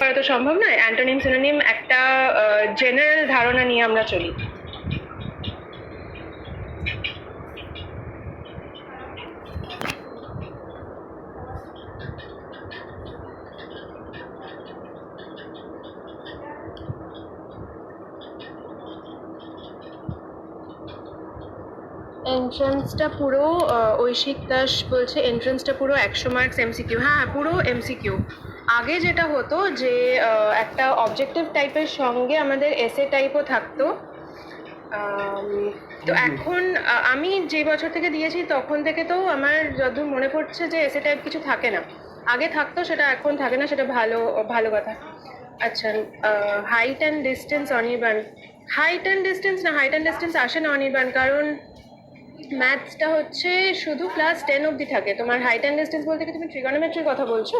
করা তো সম্ভব নয়। অ্যান্টোনিম সিনোনিম একটা জেনারেল ধারণা নিয়ে আমরা চলি। এন্ট্রান্সটা পুরো ঐশিক দাস বলছে এন্ট্রান্সটা পুরো 100 মার্কস এমসিকিউ। হ্যাঁ, পুরো এমসিকিউ। আগে যেটা হতো যে একটা অবজেক্টিভ টাইপের সঙ্গে আমাদের এসে টাইপও থাকতো। তো এখন আমি যে বছর থেকে দিয়েছি তখন থেকে তো আমার যতদূর মনে পড়ছে যে এসে টাইপ কিছু থাকে না। আগে থাকতো, সেটা এখন থাকে না, সেটা ভালো ভালো কথা। আচ্ছা, height and distance Anirban. Height and distance না, হাইট অ্যান্ড ডিস্টেন্স আসে না অনির্বাণ, কারণ ম্যাথসটা হচ্ছে শুধু ক্লাস 10 অবধি থাকে। তোমার হাইট অ্যান্ড ডিস্টেন্স বলতে কি তুমি ট্রিগনোমেট্রির কথা বলছো?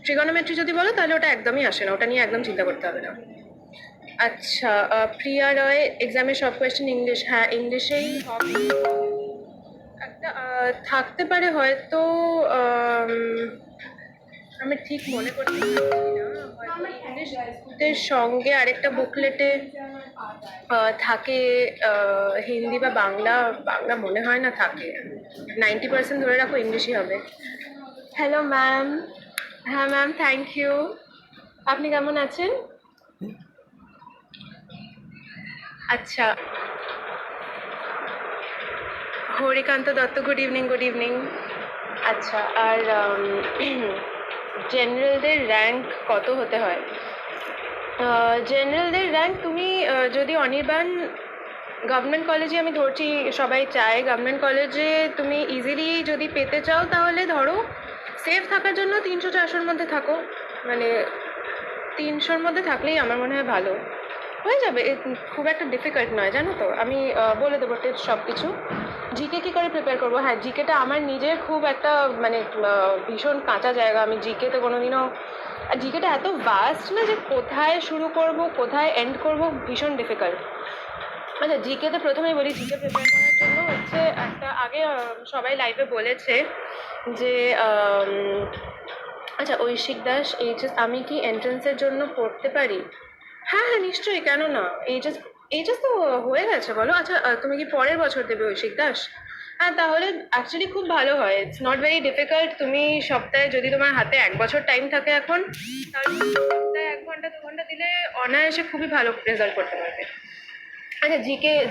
ট্রিগনোমেট্রি যদি বলো তাহলে ওটা একদমই আসে না, ওটা নিয়ে একদম চিন্তা করতে হবে না। আচ্ছা, প্রিয়া রয় এক্সামের সব কোয়েশ্চেন ইংলিশ? হ্যাঁ, ইংলিশেই হবে। একটা থাকতে পারে হয়তো, আমি ঠিক মনে করতে পারছি না, হয়তো ইংলিশের সঙ্গে আরেকটা বুকলেটে থাকে হিন্দি বা বাংলা। বাংলা মনে হয় না থাকে। 90% ধরে রাখো ইংলিশই হবে। Hello ma'am. হ্যাঁ ম্যাম, থ্যাংক ইউ। আপনি কেমন আছেন? আচ্ছা, Harikanta Dutta, good evening. Good evening. আচ্ছা, আর জেনারেলদের র্যাঙ্ক কত হতে হয়? জেনারেলদের র্যাঙ্ক তুমি যদি অনির্বাণ গভর্নমেন্ট কলেজে, আমি ধরছি সবাই চায় গভর্নমেন্ট কলেজে তুমি ইজিলি যদি পেতে চাও তাহলে ধরো সেফ থাকার জন্য 300-400-র মধ্যে থাকো। মানে 300-র মধ্যে থাকলেই আমার মনে হয় ভালো হয়ে যাবে। খুব একটা ডিফিকাল্ট নয়, জানো তো। আমি বলে দেবো টিপস সব কিছু। জিকে কী করে প্রিপেয়ার করবো? হ্যাঁ, জিকেটা আমার নিজের খুব একটা মানে ভীষণ কাঁচা জায়গা। আমি জিকেতে কোনোদিনও, আর জিকেটা এত ভাস্ট না যে কোথায় শুরু করব কোথায় এন্ড করব, ভীষণ ডিফিকাল্ট। আচ্ছা, জিকেতে প্রথমেই বলি, জিকে প্রিপেয়ার করার জন্য হচ্ছে একটা আগে সবাই লাইভে বলেছে যে আচ্ছা, ঐশিক দাস এইচএস আমি কি এন্ট্রান্সের জন্য পড়তে পারি? হ্যাঁ হ্যাঁ, নিশ্চয়ই, কেন না। এইচএস এইচএস তো হয়ে গেছে বলো। আচ্ছা, তুমি কি পরের বছর দেবে ঐশিক দাস? হ্যাঁ, তাহলে অ্যাকচুয়ালি খুব ভালো হয়। It's not very difficult. তুমি সপ্তাহে যদি তোমার হাতে 1 বছর টাইম থাকে এখন, তাহলে সপ্তাহে 1 ঘন্টা 2 ঘন্টা দিলে অনায়াসে খুবই ভালো রেজাল্ট করতে পারবে। আচ্ছা,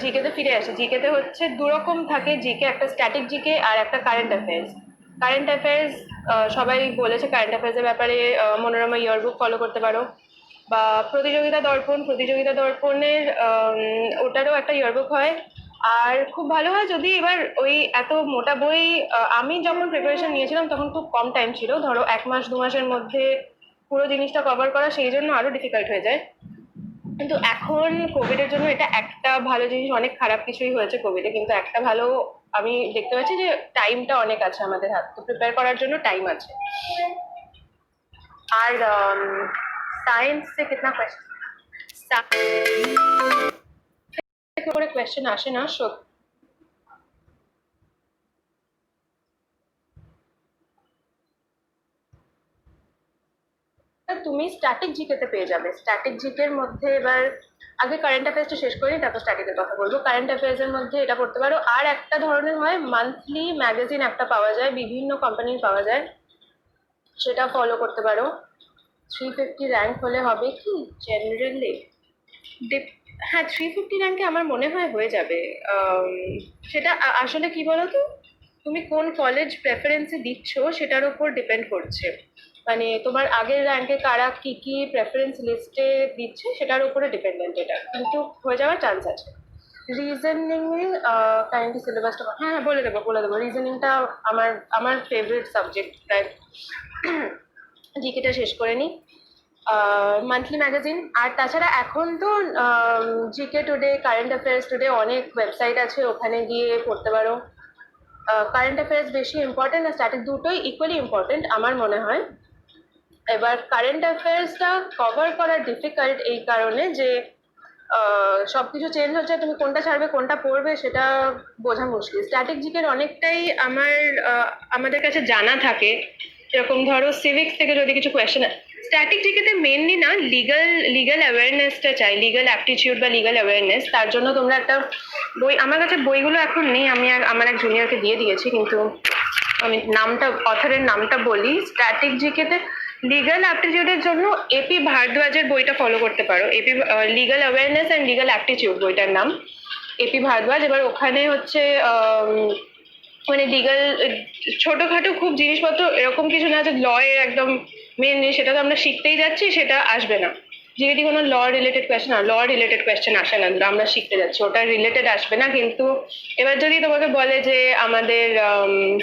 জিকেতে ফিরে আসি। জিকেতে হচ্ছে দুরকম থাকে জিকে, একটা স্ট্যাটিক জিকে আর একটা কারেন্ট অ্যাফেয়ার্স। কারেন্ট অ্যাফেয়ার্স সবাই বলেছে কারেন্ট অ্যাফেয়ার্সের ব্যাপারে মনোরমা ইয়ারবুক ফলো করতে পারো, বা প্রতিযোগিতা দর্পণের ওটারও একটা ইয়ারবুক হয়। আর খুব ভালো হয় যদি এবার ওই এত মোটা বই, আমি যখন প্রিপারেশন নিয়েছিলাম তখন খুব কম টাইম ছিল, ধরো 1 মাস 2 মাসের মধ্যে পুরো জিনিসটা কভার করা, সেই জন্য আরো ডিফিকাল্ট হয়ে যায়। কিন্তু এখন কোভিডের জন্য এটা একটা ভালো জিনিস। অনেক খারাপ কিছুই হয়েছে কোভিডে, কিন্তু একটা ভালো আমি দেখতে পাচ্ছি যে টাইমটা অনেক আছে আমাদের হাতে, তো প্রিপেয়ার করার জন্য টাইম আছে। আর সায়েন্স সে কিতনা কোয়েশ্চন করে কোয়েশ্চেন আসে না সত্যি। তুমি স্ট্যাটিক জিকেতে পেয়ে যাবে। স্ট্যাটিক জিকের মধ্যে এবার আগে কারেন্ট অ্যাফেয়ার্সটা শেষ করি, তারপর স্ট্যাটিকের কথা বলবো। কারেন্ট অ্যাফেয়ার্স এর মধ্যে এটা করতে পারো। আর একটা ধরনের হয় মান্থলি ম্যাগাজিন, একটা পাওয়া যায়, বিভিন্ন কোম্পানির পাওয়া যায়, সেটা ফলো করতে পারো। 350 র্যাঙ্ক হলে হবে কি জেনারেলি? হ্যাঁ, 350 র্যাঙ্কে আমার মনে হয় হয়ে যাবে। সেটা আসলে কি বলতো, তুমি কোন কলেজ প্রেফারেন্সে দিচ্ছ সেটার উপর ডিপেন্ড করছে। মানে তোমার আগের র্যাঙ্কে কারা কি কি প্রেফারেন্স লিস্টে দিচ্ছে সেটার উপরে ডিপেন্ডেন্ট এটা, কিন্তু হয়ে যাওয়ার চান্স আছে। রিজনিং কাইন্ডলি সিলেবাসটা, হ্যাঁ হ্যাঁ, বলে দেবো। রিজনিংটা আমার আমার ফেভারিট সাবজেক্ট প্রায়। জিকেটা শেষ করে নিই। মান্থলি ম্যাগাজিন, আর তাছাড়া এখন তো GK today, current affairs today, অনেক ওয়েবসাইট আছে, ওখানে গিয়ে পড়তে পারো। কারেন্ট অ্যাফেয়ার্স বেশি ইম্পর্টেন্ট আর স্ট্যাটিক দুটোই ইকুয়ালি ইম্পর্টেন্ট আমার মনে হয়। এবার কারেন্ট অ্যাফেয়ার্সটা কভার করা ডিফিকাল্ট এই কারণে যে সবকিছু চেঞ্জ হচ্ছে, তুমি কোনটা ছাড়বে কোনটা পড়বে সেটা বোঝা মুশকিল। স্ট্যাটিক জিকের অনেকটাই আমাদের কাছে জানা থাকে। এরকম ধরো সিভিক্স থেকে যদি কিছু কোয়েশ্চেন, স্ট্যাটিক জিকেতে মেনলি না লিগাল অ্যাওয়ারনেসটা চাই, লিগাল অ্যাপটিটিউড বা লিগাল অ্যাওয়ারনেস। তার জন্য তোমরা একটা বই, আমার কাছে বইগুলো এখন নেই, আমি আমার এক জুনিয়রকে দিয়ে দিয়েছি, কিন্তু আমি অথরের নামটা বলি। স্ট্যাটিক জিকেতে লিগাল অ্যাপটিটিউডের জন্য এপি ভারদ্বাজের বইটা ফলো করতে পারো। AP legal awareness and legal aptitude বইটার নাম এপি ভারদ্বাজ। এবার ওখানে হচ্ছে মানে লিগাল ছোটখাটো খুব জিনিসপত্র এরকম কিছু না যে ল এর একদম মেন জিনিস, সেটা তো আমরা শিখতেই যাচ্ছি, সেটা আসবে না। যদি কোনো ল রিলেটেড কোয়েশ্চেন আসে না, আমরা শিখতে যাচ্ছি, ওটা রিলেটেড আসবে না। কিন্তু এবার যদি তোমাকে বলে যে আমাদের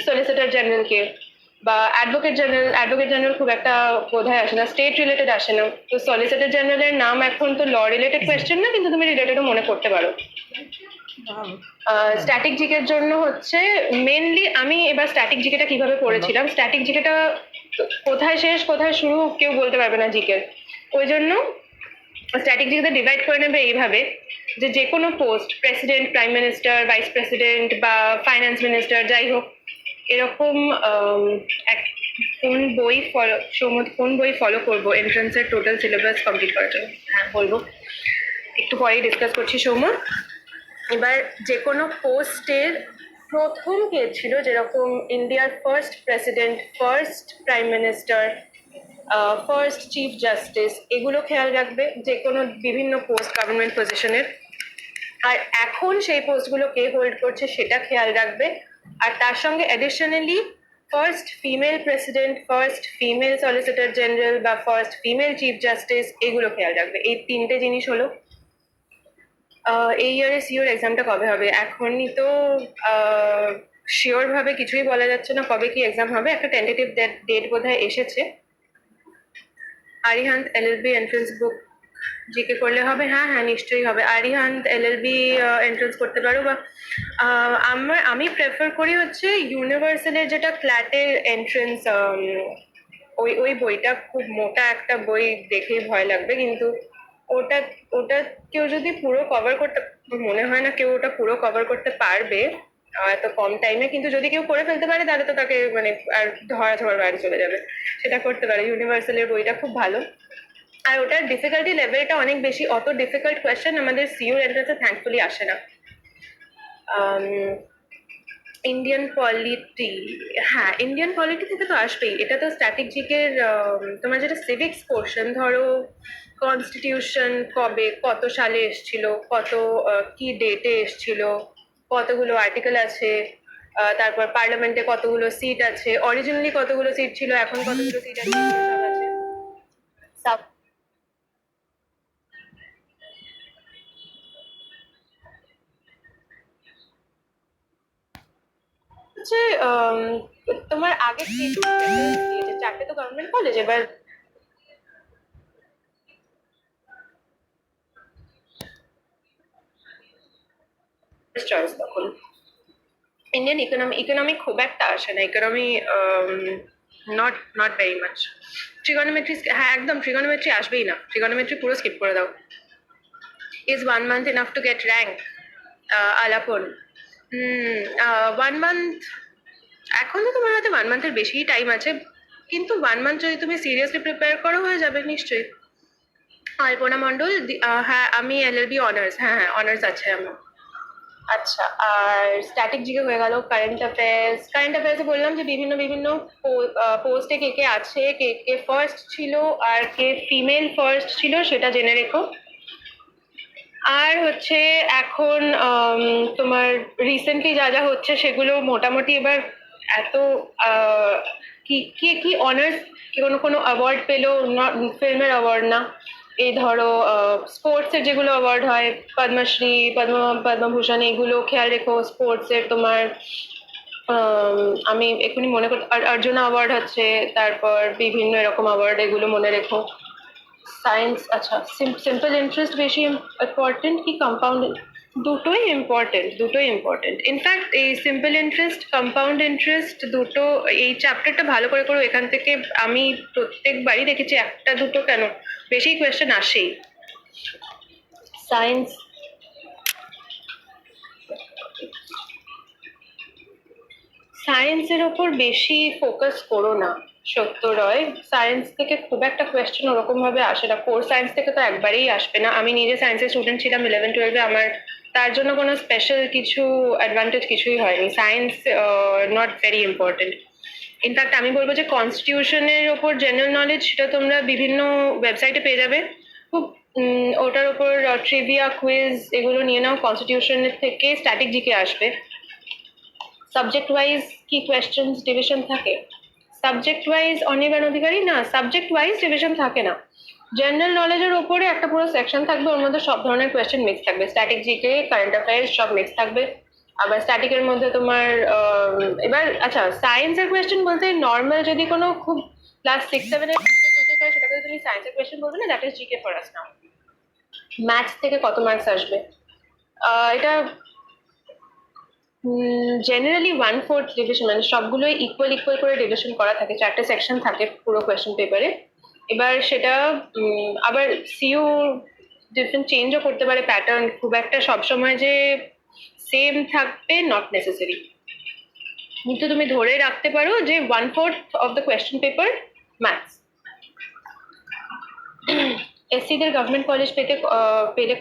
সলিসিটর জেনারেলকে বা অ্যাডভোকেট জেনারেল খুব একটা বোধহয় আসে না, স্টেট রিলেটেড আসে না, তো সলিসিটর জেনারেলের নাম এখন তো ল রিলেটেড কোয়েশ্চেন না, কিন্তু তুমি রিলেটেডও মনে করতে পারো। স্ট্যাটিক জিকের জন্য হচ্ছে মেনলি, আমি এবার স্ট্যাটিক জিকেটা কিভাবে পড়েছিলাম, স্ট্যাটিক জিকেটা কোথায় শেষ কোথায় শুরু কেউ বলতে পারবে না জিকের। ওই জন্য স্ট্যাটিক জিকেতে ডিভাইড করে নেবে এইভাবে যে যে কোনো post, president, prime minister, vice president বা ফাইন্যান্স মিনিস্টার, যাই হোক, এরকম কোন বই ফলো করবো এন্ট্রান্সের টোটাল সিলেবাস কমপ্লিট করার জন্য। হ্যাঁ বলবো, একটু পরেই ডিসকাস করছি সৌম্য। এবার যে কোনো পোস্টের প্রথম কে ছিল, যেরকম ইন্ডিয়ার first president, first prime minister, first chief justice, এগুলো খেয়াল রাখবে যে কোনো বিভিন্ন পোস্ট, গভর্নমেন্ট পজিশনের। আর এখন সেই পোস্টগুলো কে হোল্ড করছে সেটা খেয়াল রাখবে। আর তার সঙ্গে additionally first female president, first female solicitor general বা ফার্স্ট ফিমেল চিফ জাস্টিস, এগুলো খেয়াল রাখবে। এই তিনটে জিনিস হলো। এই ইয়ারে সিওর এক্সামটা কবে হবে এখনই তো শিওর ভাবে কিছুই বলা যাচ্ছে না কবে কি এক্সাম হবে। একটা টেন্টেটিভ ডেট বোধহয় এসেছে। আরিহান্ত এলএলবি এন্ট্রান্স বুক জিকে করলে হবে? হ্যাঁ হ্যাঁ নিশ্চয়ই হবে। আরিহান্ত এলএলবি এন্ট্রান্স করতে পারো, বা আমি প্রেফার করি হচ্ছে ইউনিভার্সালের যেটা ক্ল্যাটের এন্ট্রান্স, ওই বইটা খুব মোটা একটা বই, দেখেই ভয় লাগবে, কিন্তু ওটা ওটা কেউ যদি পুরো কভার করতে, মনে হয় না কেউ ওটা পুরো কভার করতে পারবে এত কম টাইমে, কিন্তু যদি কেউ করে ফেলতে পারে তাহলে তো তাকে মানে আর ধরাছোঁয়ার বাইরে চলে যাবে, সেটা করতে পারে। ইউনিভার্সালের বইটা খুব ভালো, আর ওটার ডিফিকাল্টি লেভেলটা অনেক বেশি। অত ডিফিকাল্ট কোয়েশ্চেন আমাদের সিইউর এন্ট্রান্সে থ্যাঙ্কফুলি আসে না। ইন্ডিয়ান পলিটি, হ্যাঁ ইন্ডিয়ান পলিটি থেকে তো আসবেই, এটা তো স্ট্যাটিক জিকের। তোমার যেটা সিভিক্স পোর্শন, ধরো কনস্টিটিউশন কবে কত সালে এসছিল, কত কি ডেটে এসছিল, কতগুলো আর্টিকেল আছে, তারপর পার্লামেন্টে কতগুলো সিট আছে, অরিজিনালি কতগুলো সিট ছিল, এখন কতগুলো সিট আছে, সব আছে। সব হচ্ছে তোমার আগে চারটে তো গভর্নমেন্ট কলেজ, এবার চয়েস তখন। ইন্ডিয়ান ইকোনমি খুব একটা আসে না, economy not very much. Trigonometry, হ্যাঁ একদম ট্রিগোনোমেট্রি আসবেই না, ট্রিগোনোমেট্রি পুরো স্কিপ করে দাও। Is 1 month enough to get rank? Alapan, 1 month, এখন তো তোমার হাতে 1 মান্থের বেশি টাইম আছে, কিন্তু 1 মান্থ যদি তুমি সিরিয়াসলি প্রিপেয়ার করো হয়ে যাবে নিশ্চয়ই। আলপনা মন্ডল, হ্যাঁ আমি এলএলবি অনার্স, হ্যাঁ হ্যাঁ অনার্স আছে আমার। আচ্ছা, আর স্ট্যাটিক জিকে হয়ে গেল। কারেন্ট অ্যাফেয়ার্সে বললাম যে বিভিন্ন বিভিন্ন পোস্টে কে কে আছে, কে কে ফার্স্ট ছিল আর কে ফিমেল ফার্স্ট ছিল সেটা জেনে রেখো। আর হচ্ছে এখন তোমার রিসেন্টলি যা যা হচ্ছে সেগুলো মোটামুটি এবার এত কি কি কি অনার্স, কোনো কোনো অ্যাওয়ার্ড পেলো, ফিল্মের অ্যাওয়ার্ড না, এই ধরো স্পোর্টসের যেগুলো অ্যাওয়ার্ড হয়, পদ্মশ্রী, পদ্মভূষণ, এগুলো খেয়াল রেখো। স্পোর্টসের তোমার আমি এখনই মনে করি অর্জুনা অ্যাওয়ার্ড হচ্ছে, তারপর বিভিন্ন এরকম অ্যাওয়ার্ড, এগুলো মনে রেখো। সায়েন্স, আচ্ছা সিম্পল ইন্টারেস্ট বেশি ইম্পর্টেন্ট কি কম্পাউন্ড? দুটোই ইম্পর্টেন্ট ইনফ্যাক্ট এই সিম্পল ইন্টারেস্ট, কম্পাউন্ড ইন্টারেস্ট দুটো, এই চ্যাপ্টারটা ভালো করে করো। এখান থেকে আমি প্রত্যেকবারই দেখেছি একটা দুটো কেন বেশি কোয়েশ্চেন আসেই। সায়েন্স, সায়েন্সের ওপর বেশি ফোকাস করো না, সত্য রয়, সায়েন্স থেকে খুব একটা কোয়েশ্চেন ওরকম ভাবে আসে না, কোর সায়েন্স থেকে তো একবারেই আসবে না। আমি নিজে সায়েন্সের স্টুডেন্ট ছিলাম 11-12-এ, আমার তার জন্য কোনো স্পেশাল কিছু অ্যাডভান্টেজ কিছুই হয়নি। Science not very important. In fact আমি বলবো যে কনস্টিটিউশনের ওপর জেনারেল নলেজ, সেটা তোমরা বিভিন্ন ওয়েবসাইটে পেয়ে যাবে। খুব ওটার ওপর ট্রিভিয়া কুইজ এগুলো নিয়ে নাও। কনস্টিটিউশনের থেকে স্ট্যাটিক জিকে আসবে। সাবজেক্ট ওয়াইজ কি কোয়েশ্চেন্স ডিভিশন থাকে? সাবজেক্ট ওয়াইজ অনির্বাণ অধিকারী না, সাবজেক্ট ওয়াইজ ডিভিশন থাকে না। জেনারেল নলেজের উপরে একটা পুরো সেকশন থাকবে, ওর মধ্যে সব ধরনের কোয়েশ্চেন মিক্স থাকবে, স্ট্যাটিক জিকে, কারেন্ট অ্যাফেয়ার্স সব মিক্স থাকবে। আবার স্ট্যাটিকের মধ্যে তোমার এবার আচ্ছা, সায়েন্সের কোয়েশ্চেন বলতে নর্মাল যদি কোনো খুব ক্লাস 6-7-এর কোয়েশ্চেন করে সেটাকে তুমি সায়েন্সের কোয়েশ্চেন বলবে না, that is GK for us now. Maths থেকে কত মার্কস আসবে? এটা জেনারেলি 1/4 ডিভিশন, মানে সবগুলোই ইকুয়াল ইকুয়াল করে ডিভিশন করা থাকে, 4টে সেকশন থাকে পুরো কোয়েশ্চেন পেপারে। এবার সেটা আবার সিইউ ডিফারেন্ট চেঞ্জও করতে পারে, প্যাটার্ন খুব একটা সবসময় যে সেম থাকবে নট নেসেসারি। কিন্তু তুমি ধরে রাখতে পারো যে 1/4 of the question paper maths. এসসিদের গভর্নমেন্ট কলেজ পেতে পেলে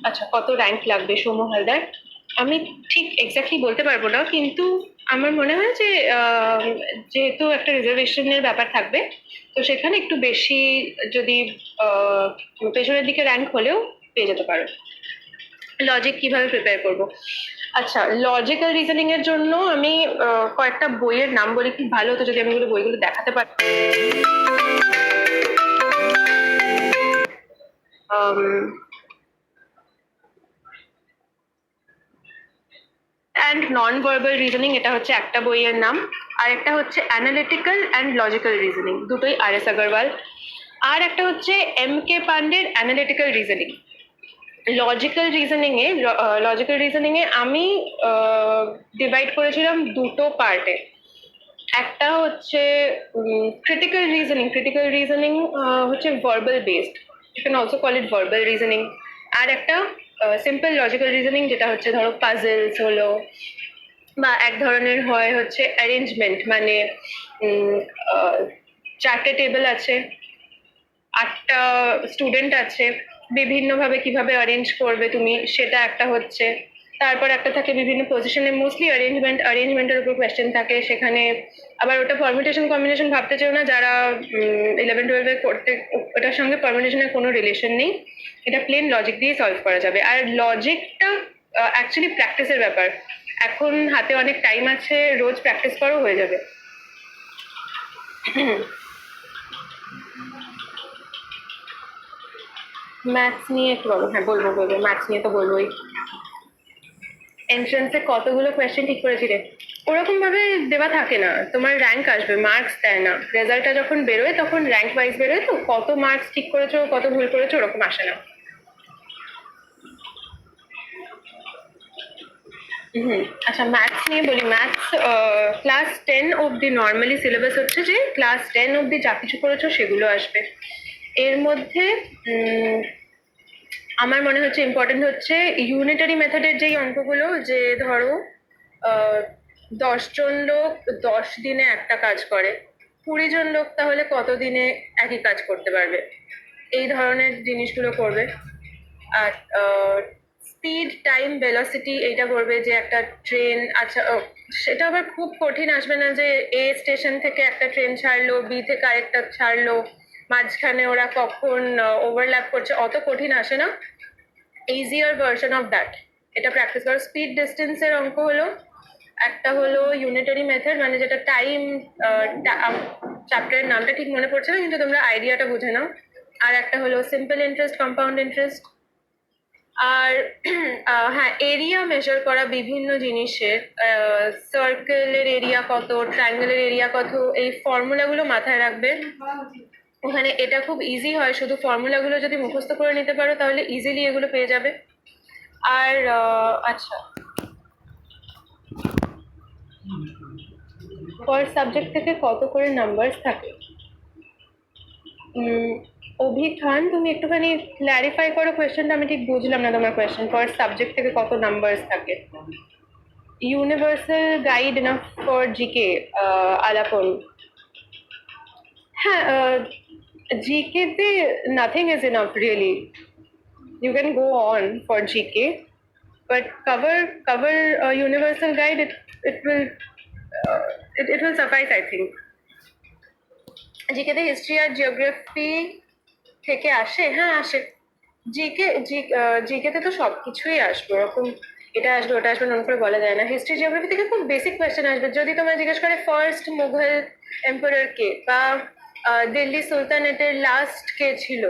আচ্ছা কত র্যাঙ্ক লাগবে সৌম্য হালদার? আমি ঠিক এক্স্যাক্টলি বলতে পারবো না, কিন্তু আমার মনে হয় যে যেহেতু একটা রিজার্ভেশনের ব্যাপার থাকবে, তো সেখানে একটু বেশি যদি পেছনের দিকে র্যাঙ্ক হলেও পেয়ে যেতে পারো। লজিক কিভাবে প্রিপেয়ার করব? আচ্ছা, লজিক্যাল রিজনিং এর জন্য আমি কয়েকটা বইয়ের নাম বলি, খুব ভালো হতো যদি আমি এগুলো বইগুলো দেখাতে পারতাম। অ্যান্ড নন ভার্বাল রিজনিং, এটা হচ্ছে একটা বইয়ের নাম। আর একটা হচ্ছে অ্যানালিটিক্যাল অ্যান্ড লজিক্যাল রিজনিং, দুটোই আর.এস. আগরওয়াল। আর একটা হচ্ছে এম.কে. পান্ডের অ্যানালিটিক্যাল রিজনিং। লজিক্যাল রিজনিং এ আমি ডিভাইড করেছিলাম দুটো পার্টে। একটা হচ্ছে ক্রিটিক্যাল রিজনিং হচ্ছে verbal based, you can also call it verbal reasoning. আর একটা সিম্পল লজিক্যাল রিজনিং, যেটা হচ্ছে ধরো পাজলস হলো, বা এক ধরনের হয় হচ্ছে অ্যারেঞ্জমেন্ট, মানে 4টে টেবিল আছে, 8টা স্টুডেন্ট আছে, বিভিন্নভাবে কিভাবে অ্যারেঞ্জ করবে তুমি, সেটা একটা হচ্ছে। তারপর একটা থাকে বিভিন্ন পজিশনে, মোস্টলি অ্যারেঞ্জমেন্টের উপর কোয়েশ্চেন থাকে সেখানে। আবার ওটা পারমিটেশন কম্বিনেশন ভাবতে চাও না যারা 11-12-এ করতে, ওটার সঙ্গে পারমিটেশনের কোনো রিলেশন নেই, এটা প্লেন লজিক দিয়ে সলভ করা যাবে। আর লজিকটা অ্যাকচুয়ালি প্র্যাকটিসের ব্যাপার, এখন হাতে অনেক টাইম আছে, রোজ প্র্যাকটিস করো, হয়ে যাবে। ম্যাথস নিয়ে একটু বলো। হ্যাঁ বলবো, ম্যাথস নিয়ে তো বলবোই। এন্ট্রান্সে কতগুলো কোয়েশ্চেন ঠিক করেছিলে? ওরকম ভাবে দেওয়া থাকে না, তোমার র্যাঙ্ক আসবে, মার্কস দেয় না। রেজাল্টটা যখন বেরোয় তখন র্যাঙ্ক ওয়াইজ বেরোয়, তো কত মার্কস ঠিক করেছো কত ভুল করেছো ওরকম আসে না। আচ্ছা, ম্যাথস নিয়ে বলি। ম্যাথস ক্লাস 10 অবধি নর্মালি সিলেবাস হচ্ছে যে ক্লাস 10 অবধি যা কিছু করেছো সেগুলো আসবে। এর মধ্যে আমার মনে হচ্ছে ইম্পর্টেন্ট হচ্ছে ইউনিটারি মেথডের যেই অঙ্কগুলো, যে ধরো 10জন লোক 10 দিনে একটা কাজ করে, 20জন লোক তাহলে কত দিনে একই কাজ করতে পারবে, এই ধরনের জিনিসগুলো করবে। আর স্পিড, টাইম, ভেলোসিটি এইটা করবে, যে একটা ট্রেন, আচ্ছা সেটা আবার খুব কঠিন আসবে না যে এ স্টেশন থেকে একটা ট্রেন ছাড়লো, বি থেকে আরেকটা ছাড়লো, মাঝখানে ওরা কখন ওভারল্যাপ করছে, অত কঠিন আসে না। ইজিয়ার ভার্সন অফ দ্যাট, এটা প্র্যাকটিস করো। স্পিড ডিস্টেন্সের অঙ্ক হলো একটা, হলো ইউনিটারি মেথড, মানে যেটা টাইম, চ্যাপ্টারের নামটা ঠিক মনে পড়ছে না, কিন্তু তোমরা আইডিয়াটা বুঝে নাও। আর একটা হলো সিম্পল ইন্টারেস্ট, কম্পাউন্ড ইন্টারেস্ট। আর হ্যাঁ, এরিয়া মেজার করা বিভিন্ন জিনিসের, সার্কেলের এরিয়া কত, ট্রায়াঙ্গেলের এরিয়া কত, এই ফর্মুলাগুলো মাথায় রাখবে। ওখানে এটা খুব ইজি হয়, শুধু ফর্মুলাগুলো যদি মুখস্থ করে নিতে পারো তাহলে ইজিলি এগুলো পেয়ে যাবে। আর আচ্ছা, পার সাবজেক্ট থেকে কত করে নাম্বারস থাকে? অভি খান, তুমি একটুখানি ক্ল্যারিফাই করো কোয়েশ্চেনটা, আমি ঠিক বুঝলাম না তোমার কোয়েশ্চেন। পার সাবজেক্ট থেকে কত নাম্বারস থাকে? Universal guide enough for GK, Alapan. হ্যাঁ, জিকে তে nothing is enough really. You can go on for GK, but cover a universal guide, it will it will suffice, I think. GK তে history আর geography থেকে আসে, হ্যাঁ আসে। GK তে তো সবকিছুই আসবে, ওরকম এটা আসবে ওটা আসবে নন করে বলা যায় না। হিস্ট্রি জিওগ্রাফি থেকে খুব বেসিক কোয়েশ্চেন আসবে। যদি তোমায় জিজ্ঞেস করে ফার্স্ট মুঘল এম্পারার কে, বা দিল্লি সুলতানেটের লাস্ট কে ছিল,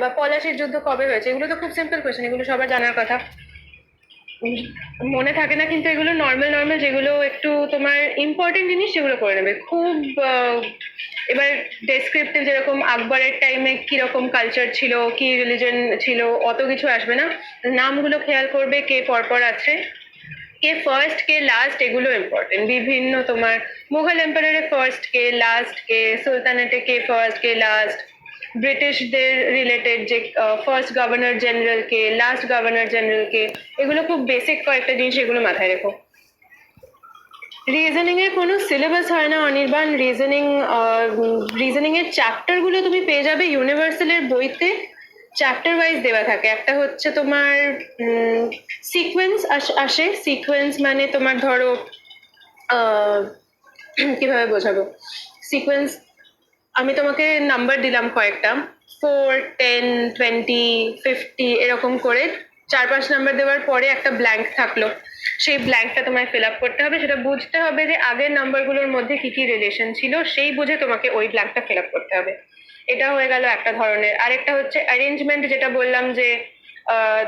বা পলাশির যুদ্ধ কবে হয়েছে, এগুলো তো খুব সিম্পল কোয়েশ্চেন, এগুলো সবার জানার কথা। উম, মনে থাকে না, কিন্তু এগুলো নর্মাল নর্মাল যেগুলো একটু তোমার ইম্পর্টেন্ট জিনিস সেগুলো করে নেবে খুব। এবার ডেসক্রিপটিভ যেরকম আকবরের টাইমে কিরকম কালচার ছিল, কি রিলিজন ছিল, অত কিছু আসবে না। নামগুলো খেয়াল করবে, কে পরপর আছে, কে ফার্স্ট কে লাস্ট, এগুলো ইম্পর্টেন্ট। বিভিন্ন তোমার মুঘল এম্পায়ারে ফার্স্ট কে লাস্ট কে, সুলতানেটে কে ফার্স্ট কে লাস্ট, ব্রিটিশদের রিলেটেড যে ফার্স্ট গভর্নর জেনারেল কে, লাস্ট গভর্নর জেনারেল কে, এগুলো খুব বেসিক কয়েকটা জিনিস, এগুলো মাথায় রেখো। রিজনিং এর কোনো সিলেবাস হয় না অনির্বাণ। রিজনিং এর চ্যাপ্টার গুলো তুমি পেয়ে যাবে ইউনিভার্সালের বইতে, চ্যাপ্টার ওয়াইজ দেওয়া থাকে। একটা হচ্ছে তোমার সিকোয়েন্স আসে। সিকোয়েন্স মানে তোমার ধরো কিভাবে বোঝাবো সিকোয়েন্স, আমি তোমাকে নাম্বার দিলাম কয়েকটা, 4, 10, 20, 50 এরকম করে 4-5 নাম্বার দেওয়ার পরে একটা ব্ল্যাঙ্ক থাকলো। সেই ব্ল্যাঙ্কটা তোমায় ফিল আপ করতে হবে, সেটা বুঝতে হবে যে আগের নাম্বারগুলোর মধ্যে কি কি রিলেশন ছিল, সেই বুঝে তোমাকে ওই ব্ল্যাঙ্কটা ফিল আপ করতে হবে। এটা হয়ে গেল একটা ধরনের। আরেকটা হচ্ছে অ্যারেঞ্জমেন্ট, যেটা বললাম যে আহ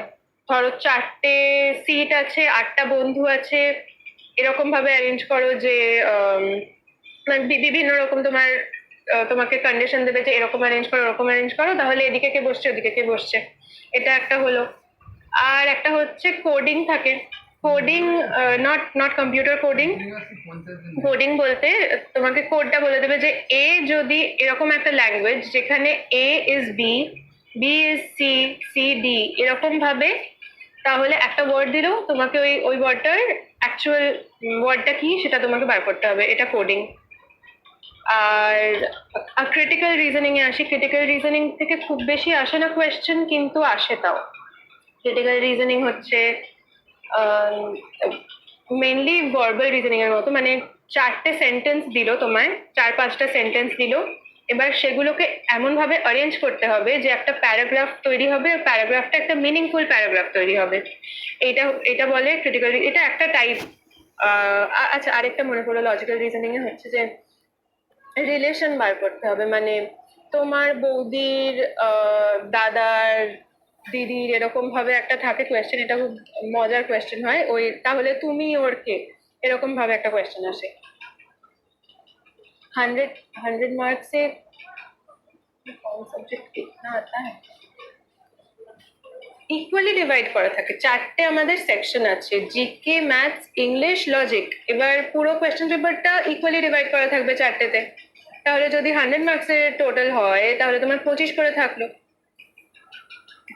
ধরো 4টে সিট আছে, 8টা বন্ধু আছে, এরকম ভাবে অ্যারেঞ্জ করো যে মানে বিভিন্ন রকম তোমার তোমাকে কন্ডিশন দেবে যে এরকম অ্যারেঞ্জ করো ওরকম অ্যারেঞ্জ করো, তাহলে এদিকে কে বসছে ওদিকে কে বসছে। এটা একটা হলো। আর একটা হচ্ছে কোডিং থাকে। Coding, not not computer coding. Coding বলতে তোমাকে কোডটা বলে দেবে যে এ যদি এরকম একটা ল্যাঙ্গুয়েজ যেখানে A is B, B is C, C D, এরকম ভাবে, তাহলে একটা ওয়ার্ড দিলেও তোমাকে ওই ওই ওয়ার্ডটার অ্যাকচুয়াল ওয়ার্ডটা কি সেটা তোমাকে বার করতে হবে। এটা কোডিং। আর ক্রিটিক্যাল রিজনিং এ আসি। ক্রিটিক্যাল রিজনিং থেকে খুব বেশি আসে না কোয়েশ্চেন, কিন্তু আসে তাও। ক্রিটিক্যাল রিজনিং হচ্ছে মেনলি ভার্বাল রিজনিং এর মতো, মানে 4টে সেন্টেন্স দিল তোমায়, 4-5টা সেন্টেন্স দিল, এবার সেগুলোকে এমন ভাবে অ্যারেঞ্জ করতে হবে যে একটা প্যারাগ্রাফ তৈরি হবে, প্যারাগ্রাফটা একটা মিনিংফুল প্যারাগ্রাফ তৈরি হবে। এটা এটা বলে ক্রিটিক্যাল, এটা একটা টাইপ। আচ্ছা, আরেকটা মনে পড়লো, লজিক্যাল রিজনিং এ হচ্ছে যে রিলেশন বার করতে হবে। মানে তোমার বৌদির দাদার দিদির, এরকম ভাবে একটা থাকে কোয়েশ্চেন, এটা খুব মজার কোয়েশ্চেন হয় ওই, তাহলে তুমি ওর কে, এরকম ভাবে একটা কোয়েশ্চেন আসে। 100 कौन सब्जेक्ट कितना आता है, ইকুয়ালি ডিভাইড করা থাকে। 4টে আমাদের সেকশন আছে, জিকে, ম্যাথস, ইংলিশ, লজিক। এবার পুরো কোয়েশ্চেন পেপারটা ইকুয়ালি ডিভাইড করা থাকবে 4টেতে। তাহলে যদি 100 মার্কসের টোটাল হয়, তাহলে তোমার 25 করে থাকলো।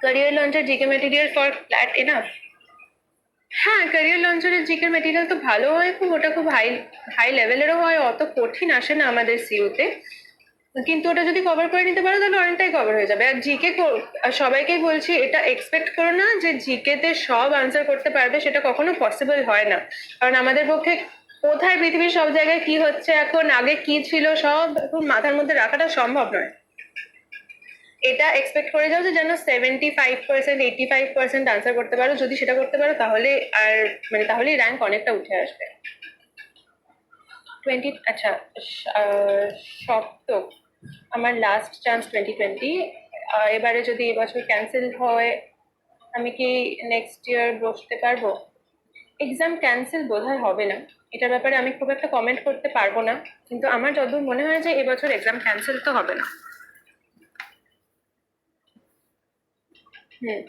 Career launcher GK material for flat enough. হ্যাঁ, ক্যারিয়ার লঞ্চারের জিকে মেটেরিয়াল তো ভালো হয় খুব, ওটা খুব হাই হাই লেভেলেরও হয়, অত কঠিন আসে না আমাদের সিইউতে। কিন্তু ওটা যদি কভার করে নিতে পারো তাহলে অনেকটাই কভার হয়ে যাবে। আর জিকে সবাইকেই বলছি, এটা এক্সপেক্ট করো না যে জিকে তে সব আনসার করতে পারবে, সেটা কখনো পসিবল হয় না। কারণ আমাদের পক্ষে কোথায় পৃথিবীর সব জায়গায় কি হচ্ছে এখন, আগে কি ছিল, সব এখন মাথার মধ্যে রাখাটা সম্ভব নয়। এটা এক্সপেক্ট করে যাও যে যেন 75%, 85% আনসার করতে পারো। যদি সেটা করতে পারো তাহলে আর মানে তাহলেই র্যাঙ্ক অনেকটা উঠে আসবে। 20, আচ্ছা, সপ্তম আমার লাস্ট চান্স 2020। এবারে যদি এবছর ক্যান্সেল হয়, আমি কি নেক্সট ইয়ার বসতে পারবো? এক্সাম ক্যান্সেল বোধহয় হবে না, এটার ব্যাপারে আমি খুব একটা কমেন্ট করতে পারবো না, কিন্তু আমার যতদূর মনে হয় যে এবছর এক্সাম ক্যান্সেল তো হবে না। হুম।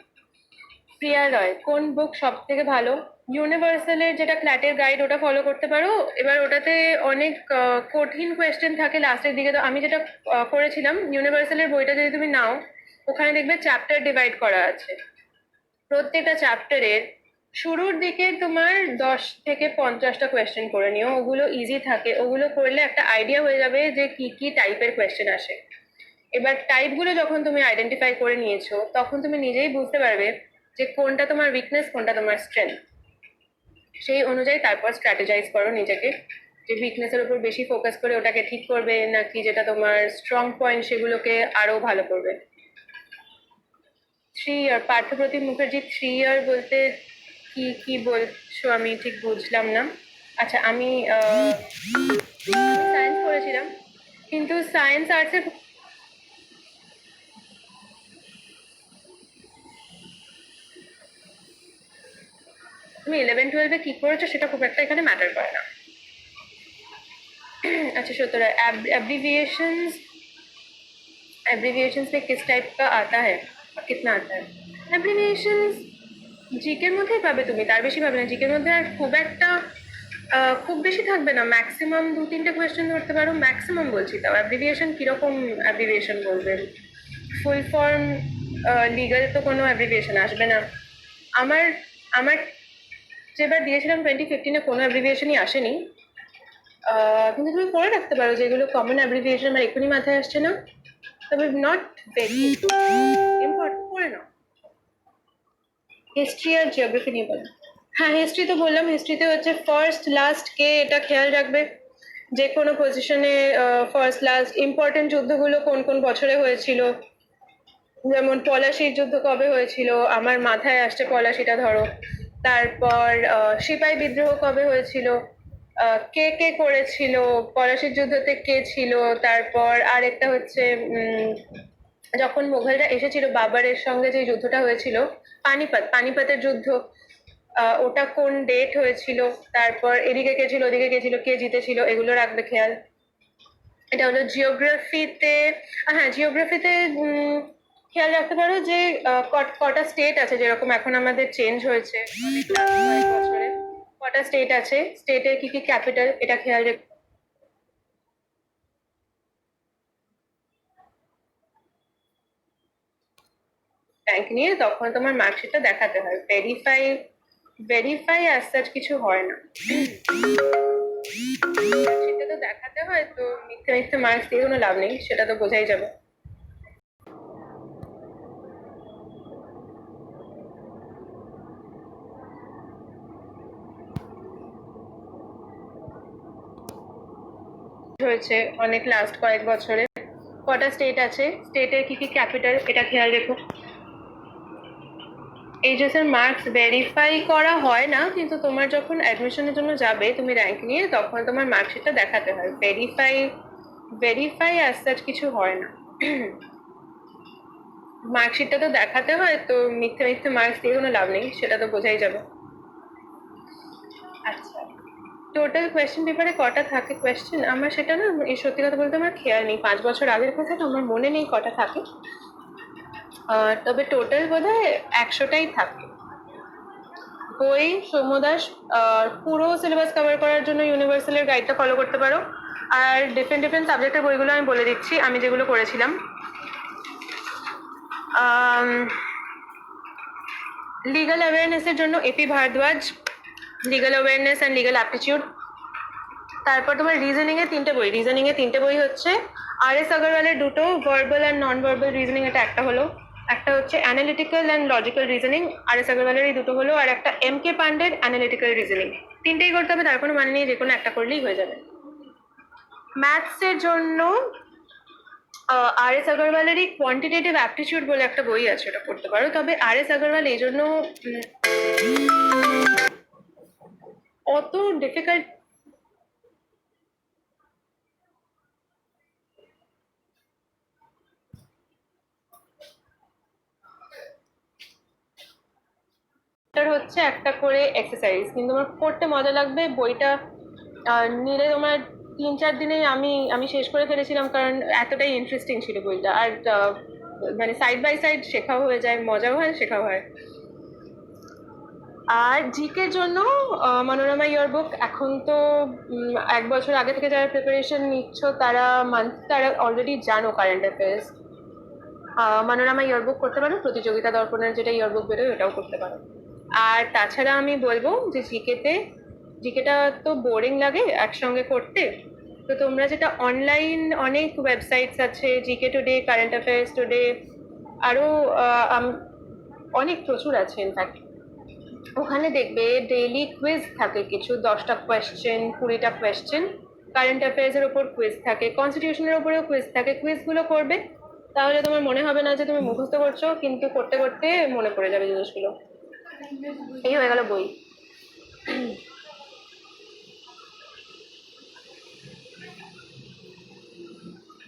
প্রিয়া রয়, কোন বুক সব থেকে ভালো? ইউনিভার্সালের যেটা ক্ল্যাটের গাইড, ওটা ফলো করতে পারো। এবার ওটাতে অনেক কঠিন কোয়েশ্চেন থাকে লাস্টের দিকে। তো আমি যেটা করেছিলাম, ইউনিভার্সালের বইটা যদি তুমি নাও, ওখানে দেখবে চ্যাপ্টার ডিভাইড করা আছে। প্রত্যেকটা চ্যাপ্টারের শুরুর দিকে তোমার 10 থেকে 50টা কোয়েশ্চেন করে নিও, ওগুলো ইজি থাকে, ওগুলো করলে একটা আইডিয়া হয়ে যাবে যে কি কি টাইপের কোয়েশ্চেন আসে। এবার টাইপগুলো যখন তুমি আইডেন্টিফাই করে নিয়েছো তখন তুমি নিজেই বুঝতে পারবে যে কোনটা তোমার উইকনেস কোনটা তোমার স্ট্রেংথ। সেই অনুযায়ী তারপর স্ট্র্যাটেজাইজ করো নিজেকে, যে উইকনেসের উপর বেশি ফোকাস করে ওটাকে ঠিক করবে নাকি যেটা তোমার স্ট্রং পয়েন্ট সেগুলোকে আরো ভালো করবে। 3 ইয়ার পার্থপ্রতিম মুখার্জি 3 ইয়ার বলতে কি কি বলছো আমি ঠিক বুঝলাম না। আচ্ছা আমি সায়েন্স করেছিলাম, কিন্তু সায়েন্স আর্টসের তুমি 11-12-এ কি করেছো সেটা খুব একটা এখানে ম্যাটার করে না। अच्छा श्रोतरा, एब्रीविएशंस एब्रीविएशंस में किस टाइप का आता है और कितना आता है? एब्রিভিয়েশনস জিকের মধ্যেই পাবে তুমি, তার বেশি পাবে না। জিকের মধ্যে আর খুব একটা খুব বেশি থাকবে না, ম্যাক্সিমাম 2-3টে কোয়েশ্চেন ধরতে পারো, ম্যাক্সিমাম বলছি। তাও অ্যাব্রিভিয়েশন কিরকম অ্যাব্রিভিয়েশন বলবে? ফুল ফর্ম লিগাল তো কোনো অ্যাব্রিভিয়েশন আসবে না। আমার আমার যেবার দিয়েছিলাম 2015-এ কোনো অ্যাব্রিভিয়েশনই আসেনি। কিন্তু তুমি পড়ে রাখতে পারো যেগুলো কমন অ্যাব্রিভিয়েশন আমার এক্ষুনি মাথায় আসছে না, তবে নট ভেরি ইম্পর্টেন্ট, পড়ে নাও। হিস্ট্রি আর জিওগ্রাফি নিয়ে বলো। হ্যাঁ হিস্ট্রি তো বললাম, হিস্ট্রিতে হচ্ছে ফার্স্ট লাস্ট কে, এটা খেয়াল রাখবে। যে কোনো পজিশনে ফার্স্ট লাস্ট ইম্পর্টেন্ট যুদ্ধগুলো কোন কোন বছরে হয়েছিল, যেমন পলাশির যুদ্ধ কবে হয়েছিল, আমার মাথায় আসছে পলাশিটা ধরো। তারপর সিপাহি বিদ্রোহ কবে হয়েছিল, কে কে করেছিল, পলাশির যুদ্ধতে কে ছিল। তারপর আরেকটা হচ্ছে যখন মোগলরা এসেছিল বাবরের সঙ্গে যে যুদ্ধটা হয়েছিল, পানিপতের যুদ্ধ, ওটা কোন ডেট হয়েছিল। তারপর এদিকে কে ছিল ওদিকে কে ছিল, কে জিতেছিল, এগুলো রাখবে খেয়াল। এটা হলো জিওগ্রাফিতে। হ্যাঁ জিওগ্রাফিতে খেয়াল রাখতে পারো যে কটা স্টেট আছে, যেরকম এখন আমাদের চেঞ্জ হয়েছে কয়েক বছরে, কটা স্টেট আছে, স্টেটের কি কি ক্যাপিটাল, এটা খেয়াল রেখে র্যাঙ্ক নিয়ে তখন তোমার মার্কশিটটা দেখাতে হয়। ভেরিফাই ভেরিফাই অ্যাজ সাচ কিছু হয় না, সেটা তো দেখাতে হয়। তো মিথ্যে মিথ্যে মার্কস দিয়ে কোনো লাভ নেই, সেটা তো বোঝাই যাবে। হয়েছে অনেক লাস্ট কয়েক বছরে, কটা স্টেট আছে, স্টেটের কি কি ক্যাপিটাল, এটা খেয়াল রেখো। এইচএসের মার্কস ভেরিফাই করা হয় না, কিন্তু তোমার যখন অ্যাডমিশনের জন্য যাবে তুমি র্যাঙ্ক নিয়ে, তখন তোমার মার্কশিটটা দেখাতে হয়। ভেরিফাই অ্যাজ সাচ কিছু হয় না, মার্কশিটটা তো দেখাতে হয়। তো মিথ্যে মিথ্যে মার্কস দিয়ে কোনো লাভ নেই, সেটা তো বোঝাই যাবে। আচ্ছা টোটাল কোয়েশ্চেন পেপারে কটা থাকে কোয়েশ্চেন, আমার সেটা না, এই সত্যি কথা বলতে আমার খেয়াল নেই, 5 বছর আগের কথা তো আমার মনে নেই কটা থাকে। তবে টোটাল বোধহয় 100টাই থাকে। বই সৌম্যদাস, পুরো সিলেবাস কভার করার জন্য ইউনিভার্সালের গাইডটা ফলো করতে পারো। আর ডিফারেন্ট ডিফারেন্ট সাবজেক্টের বইগুলো আমি বলে দিচ্ছি আমি যেগুলো করেছিলাম। লিগাল অ্যাওয়ারনেসের জন্য AP Bhardwaj, legal awareness and legal aptitude. তারপর তোমার রিজনিং এ 3টে বই হচ্ছে আর এস আগরওয়ালের দুটো, verbal and non verbal reasoning, এটা একটা হলো। একটা হচ্ছে analytical and logical reasoning, R S আগরওয়ালের এই দুটো হলো। আর একটা এম কে পান্ডের অ্যানালিটিক্যাল রিজনিং। 3টেই করতে হবে, তার কোনো মানে নেই, যে কোনো একটা করলেই হয়ে যাবে। ম্যাথসের জন্য আর এস আগরওয়ালেরই কোয়ান্টিটেটিভ অ্যাপটিটিউড বলে একটা বই আছে, ওটা পড়তে পারো। তবে আর এস আগরওয়াল এই জন্য অত ডিফিকাল্ট হচ্ছে একটা করে এক্সারসাইজ, কিন্তু তোমার পড়তে মজা লাগবে বইটা। নিলে তোমার 3-4 দিনেই আমি আমি শেষ করে ফেলেছিলাম, কারণ এতটাই ইন্টারেস্টিং ছিল বইটা। আর মানে সাইড বাই সাইড শেখাও হয়ে যায়, মজাও হয়, শেখাও হয়। আর জিকের জন্য মনোরমা ইয়ার বুক, এখন তো 1 বছর আগে থেকে যারা প্রিপারেশন নিচ্ছ তারা অলরেডি জানো কারেন্ট অ্যাফেয়ার্স। মনোরমা ইয়ার বুক করতে পারো, প্রতিযোগিতা দর্পণের যেটা ইয়ার বুক বেরোয় ওটাও করতে পারো। আর তাছাড়া আমি বলবো যে জিকেটা তো বোরিং লাগে একসঙ্গে করতে। তো তোমরা যেটা অনলাইন অনেক ওয়েবসাইটস আছে, GK today, current affairs today, আরো অনেক প্রচুর আছে ইনফ্যাক্ট। ওখানে দেখবে ডেইলি কুইজ থাকে, কিছু 10টা কোয়েশ্চেন, 20টা কোয়েশ্চেন। কারেন্ট অ্যাফেয়ার্স এর উপর কুইজ থাকে, কনস্টিটিউশনের উপরেও কুইজ থাকে। কুইজগুলো করবে, তাহলে তোমার মনে হবে না যে তুমি মুখস্থ করছো, কিন্তু করতে করতে মনে পড়ে যাবে জিনিসগুলো। এই হয়ে গেল বই।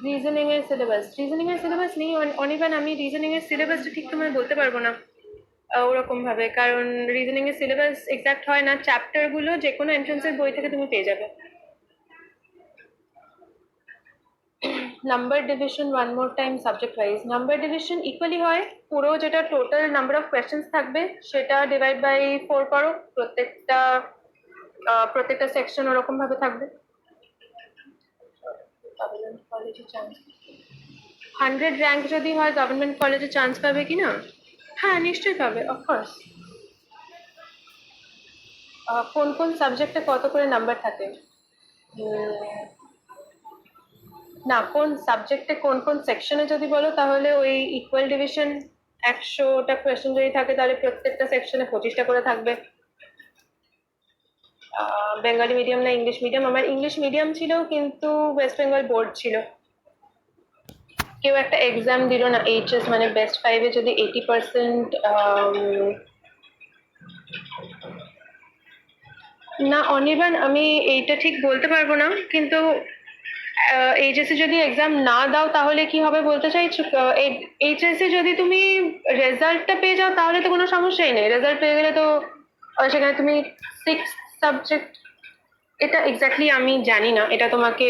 রিজনিং এর সিলেবাস নেই অনির্বাণ। আমি রিজনিং এর সিলেবাসটা ঠিক তোমায় বলতে পারবো না ওরকম ভাবে, কারণ রিজনিং এর সিলেবাস এক্সাক্ট হয় না। চ্যাপ্টার গুলো যে কোনো এন্ট্রান্সের বই থেকে তুমি পেয়ে যাবে। Number division one more time subject wise. Number division equally হয়, পুরো যেটা টোটাল নাম্বার অফ কোয়েশ্চেন্স থাকবে সেটা ডিভাইড বাই 4 করো। প্রত্যেকটা সেকশন ওরকম ভাবে থাকবে। 100 র্যাঙ্ক যদি হয় গভর্নমেন্ট কলেজে চান্স পাবে কিনা? হ্যাঁ, নিশ্চয়ই পাবে, অফকোর্স। কোন কোন সাবজেক্টে কত করে নাম্বার থাকে? না, কোন সাবজেক্টে কোন কোন সেকশনে যদি বলো তাহলে ওই ইকুয়াল ডিভিশন। 100টা কোয়েশ্চেন যদি থাকে তাহলে প্রত্যেকটা সেকশনে 25টা করে থাকবে। বেঙ্গলি মিডিয়াম না ইংলিশ মিডিয়াম? আমার ইংলিশ মিডিয়াম ছিল, কিন্তু ওয়েস্ট বেঙ্গল বোর্ড ছিল। কেউ একটা এক্সাম দিল না, এইচএস মানে বেস্ট 5-এ যদি 80%। না অনির্বাণ, আমি এইটা ঠিক বলতে পারবো না, কিন্তু এইচএসসি যদি এক্সাম না দাও তাহলে কি হবে বলতে চাইছো? এইচএসসি যদি তুমি রেজাল্টটা পেয়ে যাও তাহলে তো কোনো সমস্যাই নেই। রেজাল্ট পেয়ে গেলে তো সেখানে তুমি 6 সাবজেক্ট। এটা এক্স্যাক্টলি আমি জানি না, এটা তোমাকে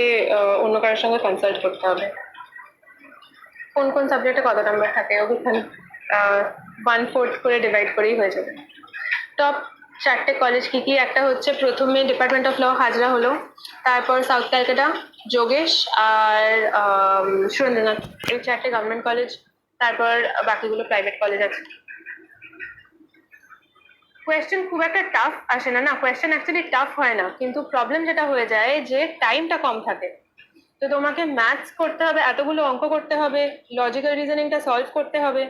অন্য কারোর সঙ্গে কনসাল্ট করতে হবে। কোন কোন সাবজেক্টে কত নাম্বার থাকে ওখানে 1/4 করে ডিভাইড করেই হয়ে যাবে। টপ 4টে কলেজ কি কি? একটা হচ্ছে প্রথমে ডিপার্টমেন্ট অফ ল হাজরা হলো, তারপর সাউথ ক্যালকাটা, যোগেশ, আর সুরেন্দ্রনাথ। এই 4টে গভর্নমেন্ট কলেজ, তারপর বাকিগুলো প্রাইভেট কলেজ আছে। কোয়েশ্চেন খুব একটা টাফ আসে না, না কোয়েশ্চেন অ্যাকচুয়ালি টাফ হয় না, কিন্তু প্রবলেম যেটা হয়ে যায় যে টাইমটা কম থাকে। তো তোমাকে ম্যাথস করতে হবে, এতগুলো অঙ্ক করতে হবে, লজিক্যাল রিজনিংটা সলভ করতে হবে।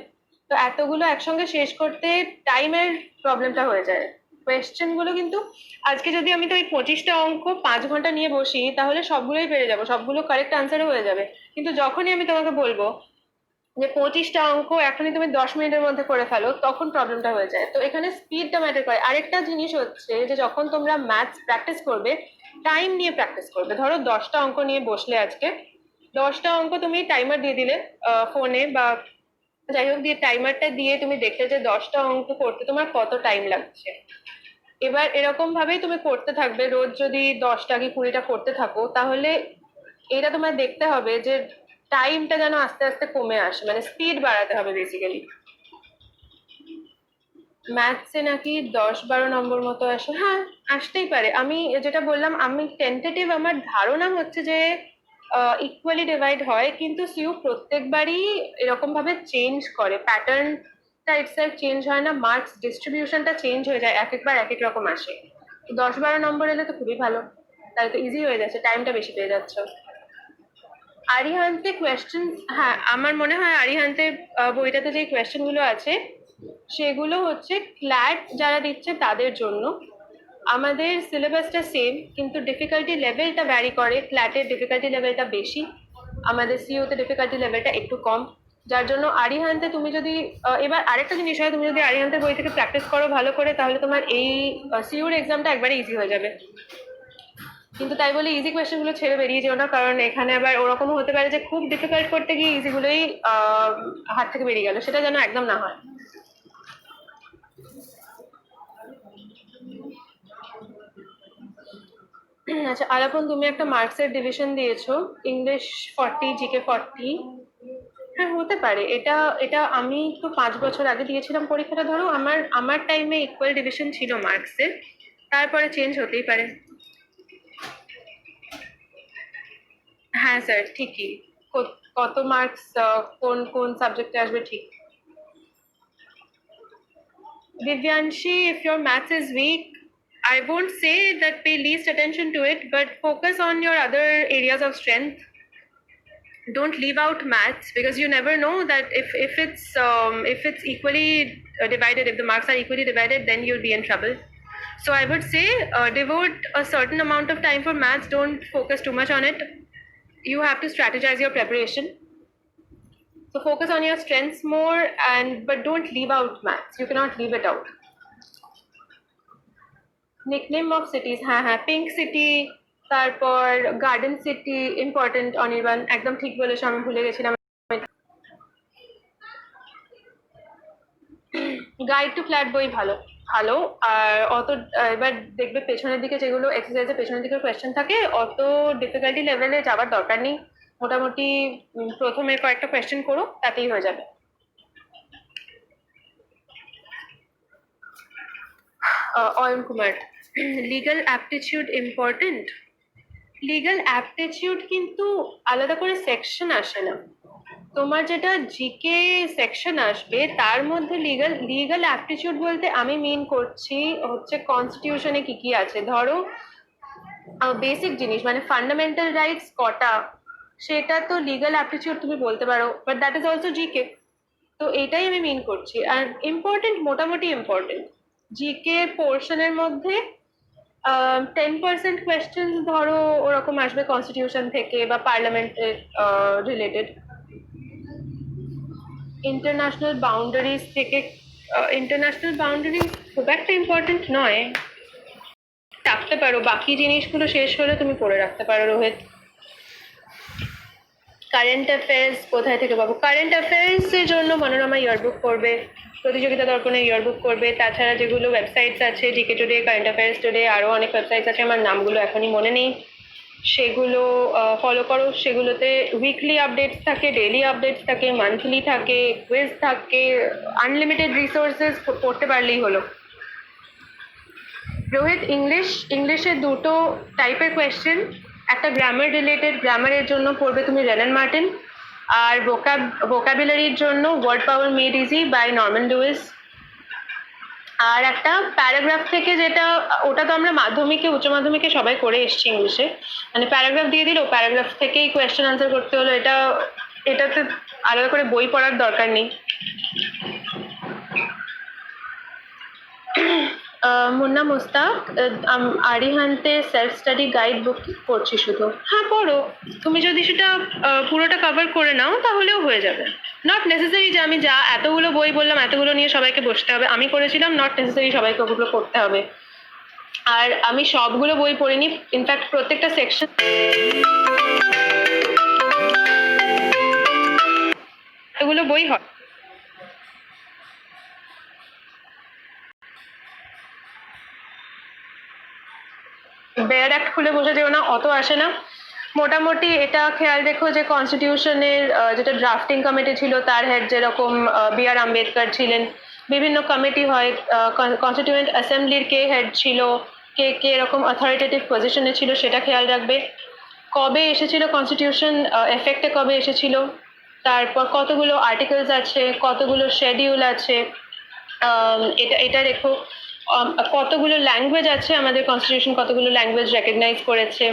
তো এতগুলো একসঙ্গে শেষ করতে টাইমের প্রবলেমটা হয়ে যায়। কোয়েশ্চেন গুলো কিন্তু আজকে যদি আমি তো ওই 25টা অঙ্ক 5 ঘন্টা নিয়ে বসি তাহলে সবগুলোই পেরে যাবো, সবগুলো কারেক্ট আনসারও হয়ে যাবে। কিন্তু যখনই আমি তোমাকে বলবো যে 25টা অঙ্ক এখনই তুমি 10 মিনিটের মধ্যে করে ফেলো, তখন প্রবলেমটা হয়ে যায়। তো এখানে স্পিডটা ম্যাটার করে। আরেকটা জিনিস হচ্ছে যে যখন তোমরা ম্যাথস প্র্যাকটিস করবে, টাইম নিয়ে প্র্যাকটিস করবে। ধরো 10টা অঙ্ক নিয়ে বসলে আজকে, 10টা অঙ্ক তুমি টাইমার দিয়ে দিলে ফোনে বা যাই হোক, দিয়ে টাইমারটা দিয়ে তুমি দেখলে যে 10টা অঙ্ক করতে তোমার কত টাইম লাগছে। এবার এরকম ভাবেই তুমি করতে থাকবে, রোজ যদি 10টা কি 20টা করতে থাকো, তাহলে এটা তোমার দেখতে হবে যে টাইমটা যেন আস্তে আস্তে কমে আসে, মানে স্পিড বাড়াতে হবে বেসিক্যালি। ম্যাথসে নাকি 10-12 নম্বর মতো আসে, হ্যাঁ আসতেই পারে। আমি যেটা বললাম, আমি টেন্টেটিভ আমার ধারণা হচ্ছে যে ইকুয়ালি ডিভাইড হয়, কিন্তু সিউ প্রত্যেকবারই এরকম ভাবে চেঞ্জ করে, প্যাটার্নটা ইটসেলফ চেঞ্জ হয় না, মার্কস ডিস্ট্রিবিউশনটা চেঞ্জ হয়ে যায়, এক একবার এক এক রকম আসে। 10-12 নম্বর এলে তো খুবই ভালো, তাহলে তো ইজি হয়ে যাচ্ছে, টাইমটা বেশি পেয়ে যাচ্ছে। আরিহান্তে কোয়েশ্চেন, হ্যাঁ আমার মনে হয় আরিহান্তে বইটাতে যে কোয়েশ্চেন গুলো আছে সেগুলো হচ্ছে ক্ল্যাট যারা দিচ্ছে তাদের জন্য। আমাদের সিলেবাসটা সেম, কিন্তু ডিফিকাল্টি লেভেলটা ভ্যারি করে। ক্ল্যাটের ডিফিকাল্টি লেভেলটা বেশি, আমাদের সিওতে ডিফিকাল্টি লেভেলটা একটু কম। যার জন্য আরিহান্তে তুমি যদি এবার আরেকটা জিনিস হয়, তুমি যদি আরিহান্তের বই থেকে প্র্যাকটিস করো ভালো করে, তাহলে তোমার এই সিওর এক্সামটা একবারে ইজি হয়ে যাবে। কিন্তু তাই বলে ইজি কোয়েশ্চেন গুলো ছেড়ে বেরিয়ে যেও না, কারণ এখানে আবার ওরকমও হতে পারে যে খুব ডিফিকাল্ট করতে গিয়ে ইজি গুলোই হাত থেকে বেরিয়ে গেল, সেটা যেন একদম না হয়। আচ্ছা আলাপন, তুমি একটা মার্কসের ডিভিশন দিয়েছো, ইংলিশ 40, জিকে 40। হ্যাঁ হতে পারে, এটা এটা আমি তো 5 বছর আগে দিয়েছিলাম পরীক্ষাটা, ধরো আমার আমার টাইমে ইকুয়াল ডিভিশন ছিল মার্কসের, তারপরে চেঞ্জ হতেই পারে। হ্যাঁ স্যার, ঠিকই। কত মার্কস কোন কোন সাবজেক্টে আসবে ঠিক। Divyanshi, if your maths is weak, I won't say that pay least attention to it, but focus on your other areas of strength. Don't leave out maths, because you never know that if it's equally divided, if the marks are equally divided, then you'll be in trouble. So I would say devote a certain amount of time for maths. Don't focus too much on it. You have to strategize your preparation. So focus on your strengths more, and but don't leave out maths. You cannot leave it out. Nickname of সিটিজ, হ্যাঁ হ্যাঁ, pink city, তারপর garden city important. Anirban একদম ঠিক বলেছো, আমি ভুলে গেছিলাম। Guide to flat বই ভালো ভালো। আর অত এবার দেখবে পেছনের দিকে যেগুলো এক্সারসাইজের পেছনের দিকে কোয়েশ্চেন থাকে, অত ডিফিকাল্টি লেভেলে যাওয়ার দরকার নেই। মোটামুটি প্রথমে কয়েকটা কোয়েশ্চেন করো, তাতেই হয়ে যাবে। Ayan Kumar, legal aptitude important. Legal aptitude কিন্তু আলাদা করে সেকশন আসে না। তোমার যেটা জিকে সেকশন আসবে, তার মধ্যে লিগাল অ্যাপটিটিউড বলতে আমি মিন করছি হচ্ছে কনস্টিটিউশনে কি কি আছে। ধরো বেসিক জিনিস মানে ফান্ডামেন্টাল রাইটস কটা, সেটা তো লিগাল অ্যাপটিটিউড তুমি বলতে পারো, but that is also GK. তো এটাই আমি মিন করছি। আর ইম্পর্টেন্ট, মোটামুটি ইম্পর্টেন্ট জিকে পোর্শনের মধ্যে 10% কোয়েশ্চেন ধরো ওরকম আসবে কনস্টিটিউশন থেকে বা পার্লামেন্টের রিলেটেড। ইন্টারন্যাশনাল বাউন্ডারিজ থেকে, ইন্টারন্যাশনাল বাউন্ডারিজ খুব একটা ইম্পর্টেন্ট নয়, রাখতে পারো। বাকি জিনিসগুলো শেষ হলে তুমি পড়ে রাখতে পারো। রোহিত, কারেন্ট অ্যাফেয়ার্স কোথায় থেকে পাবো? কারেন্ট অ্যাফেয়ার্স এর জন্য মনোরমা ইয়ারবুক করবে, প্রতিযোগিতা দর্পণে ইয়ারবুক করবে। তাছাড়া যেগুলো ওয়েবসাইটস আছে, GK today, current affairs today, আরও অনেক ওয়েবসাইটস আছে, আমার নামগুলো এখনই মনে নেই, সেগুলো ফলো করো। সেগুলোতে উইকলি আপডেটস থাকে, ডেইলি আপডেটস থাকে, মান্থলি থাকে, কুইজ থাকে, আনলিমিটেড রিসোর্সেস, পড়তে পারলেই হলো। রোহিত, ইংলিশে দুটো টাইপের কোয়েশ্চেন, একটা গ্রামার রিলেটেড, গ্রামারের জন্য পড়বে তুমি রেলেন মার্টিন, আর ভোকাবুলারির জন্য word power made easy by Norman Lewis. আর একটা প্যারাগ্রাফ থেকে, যেটা ওটা তো আমরা মাধ্যমিকে, উচ্চ মাধ্যমিকে সবাই করে এসছি ইংলিশে, মানে প্যারাগ্রাফ দিয়ে দিল, প্যারাগ্রাফ থেকেই কোয়েশ্চেন আনসার করতে হলো। এটাতে আলাদা করে বই পড়ার দরকার নেই। মুন্না মুস্তাক, আরিহান্তে সেলফ স্টাডি গাইড বুক পড়ছি শুধু। হ্যাঁ পড়ো, তুমি যদি সেটা পুরোটা কভার করে নাও তাহলেও হয়ে যাবে। নট নেসেসারি যে আমি যা এতগুলো বই বললাম এতগুলো নিয়ে সবাইকে বসতে হবে। আমি করেছিলাম, নট নেসেসারি সবাইকে ওগুলো করতে হবে। আর আমি সবগুলো বই পড়িনি, ইনফ্যাক্ট প্রত্যেকটা সেকশন এতগুলো বই হয়। বেয়ার অ্যাক্ট খুলে বসে যেও না, অত আসে না। মোটামুটি এটা খেয়াল রেখো যে কনস্টিটিউশনের যেটা ড্রাফটিং কমিটি ছিল, তার হেড যেরকম বি আর আম্বেদকর ছিলেন, বিভিন্ন কমিটি হয়, কনস্টিটিউয়েন্ট অ্যাসেম্বলির কে হেড ছিল, কে কে এরকম অথরিটেটিভ পজিশনে ছিল, সেটা খেয়াল রাখবে। কবে এসেছিল কনস্টিটিউশন, এফেক্টে কবে এসেছিল, তারপর কতগুলো আর্টিকেলস আছে, কতগুলো শেডিউল আছে, এটা এটা রেখো। কতগুলো ল্যাঙ্গুয়েজ আছে আমাদের কনস্টিটিউশন, কতগুলো ল্যাঙ্গুয়েজ রেকগনাইজ করেছে,